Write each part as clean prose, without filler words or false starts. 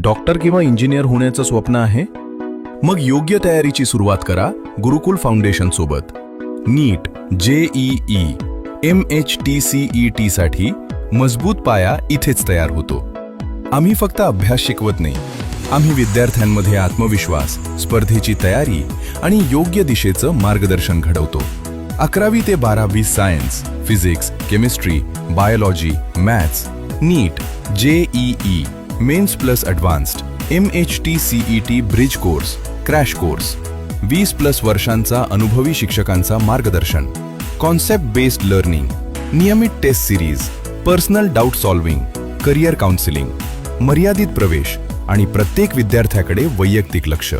Doctor किंवा engineer होण्याचं स्वप्न आहे? मग योग्य तयारीची सुरुवात करा गुरुकुल फाउंडेशन सोबत. नीट, JEE, MHTCET साठी मजबूत पाया इथेच तयार होतो. आम्ही फक्त अभ्यास शिकवत नाही, आम्ही विद्यार्थ्यांमध्ये आत्मविश्वास, स्पर्धेची तयारी आणि योग्य दिशेचं मार्गदर्शन घडवतो. 11वी ते 12वी science, physics, chemistry, biology, maths, NEET, JEE, mains plus advanced, MHTCET bridge course, crash course, 20+ वर्षांचा अनुभवी शिक्षकांचा मार्गदर्शन, कॉन्सेप्ट बेस्ड लर्निंग, नियमित test series, personal doubt solving, career counselling, मर्यादित प्रवेश आणि प्रत्येक विद्यार्थ्याकडे वैयक्तिक लक्ष.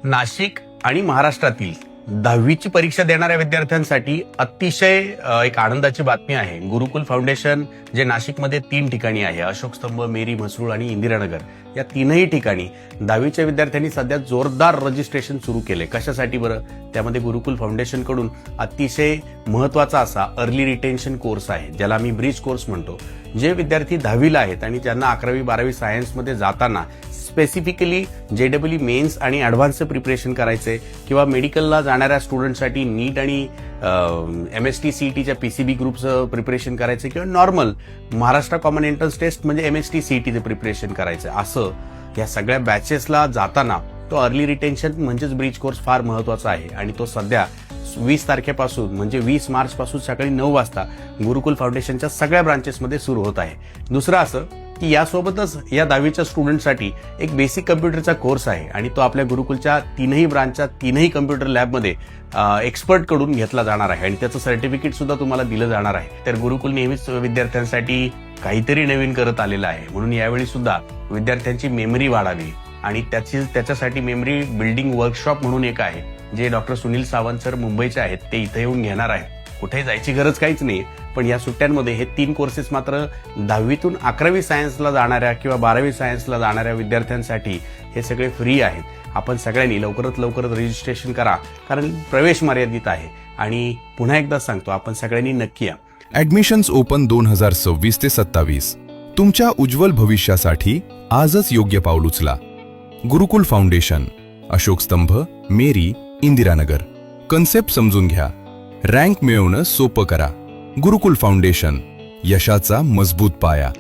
नाशिक आणि महाराष्ट्रातील 10वीची परीक्षा देणाऱ्या विद्यार्थ्यांसाठी अतिशय एक आनंदाची बातमी आहे. गुरुकुल फाउंडेशन जे नाशिकमध्ये 3 ठिकाणी आहे, अशोक स्तंभ, मेरी, म्हसरूळ आणि इंदिरानगर, या 3ही ठिकाणी 10वीच्या विद्यार्थ्यांनी सध्या जोरदार रजिस्ट्रेशन सुरू केले. कशासाठी बरं? त्यामध्ये गुरुकुल फाउंडेशन कडून अतिशय महत्वाचा असा अर्ली रिटेन्शन कोर्स आहे, ज्याला आम्ही ब्रिज कोर्स म्हणतो. जे विद्यार्थी 10वीला आहेत आणि ज्यांना 11वी 12वी सायन्समध्ये जाताना स्पेसिफिकली JEE मेन्स आणि ॲडव्हान्सचं प्रिपरेशन करायचे किंवा मेडिकलला जाणाऱ्या स्टुडंटसाठी नीट आणि MHTCETच्या PCB ग्रुपचं प्रिपरेशन करायचं किंवा normal Maharashtra common entrance test म्हणजे MHTCETचं प्रिपरेशन करायचं, असं या सगळ्या बॅचेसला जाताना तो अर्ली रिटेन्शन म्हणजेच ब्रिज कोर्स फार महत्वाचा आहे. आणि तो सध्या 20 तारखेपासून म्हणजे 20 मार्च पासून सकाळी 9 वाजता गुरुकुल फाउंडेशनच्या सगळ्या ब्रांचेसमध्ये सुरू होत आहे. दुसरं असं की यासोबतच या 10वीच्या स्टुडंटसाठी एक बेसिक कम्प्युटरचा कोर्स आहे आणि तो आपल्या गुरुकुलच्या 3ही ब्रांचच्या 3ही कम्प्युटर लॅबमध्ये एक्सपर्ट कडून घेतला जाणार आहे आणि त्याचं सर्टिफिकेट सुद्धा तुम्हाला दिलं जाणार आहे. तर गुरुकुल नेहमीच विद्यार्थ्यांसाठी काहीतरी नवीन करत आलेलं आहे, म्हणून यावेळी सुद्धा विद्यार्थ्यांची मेमरी वाढावी आणि त्याच्यासाठी मेमरी बिल्डिंग वर्कशॉप म्हणून एक आहे, जे डॉक्टर सुनील सावंत सर मुंबईचे आहेत, ते इथे येऊन घेणार आहेत. कुठे जायची गरज काहीच नाही, पण या सुट्ट्यांमध्ये हे 3 कोर्सेस मात्र 10वीतून 11वी सायन्सला जाणाऱ्या किंवा 12वी सायन्सला जाणाऱ्या विद्यार्थ्यांसाठी हे सगळे फ्री आहेत. आपण सगळ्यांनी लवकरात लवकर रजिस्ट्रेशन करा, कारण प्रवेश मर्यादित आहे. आणि पुन्हा एकदा सांगतो, आपण सगळ्यांनी नक्की या. ॲडमिशन्स ओपन 2026 ते 27. तुमच्या उज्ज्वल भविष्यासाठी आजच योग्य पाऊल उचला. गुरुकुल फाउंडेशन, अशोक स्तंभ, मेरी, इंदिरानगर. कन्सेप्ट समजून घ्या, रँक मिळवणं सोपं करा. गुरुकुल फाउंडेशन, यशाचा मजबूत पाया.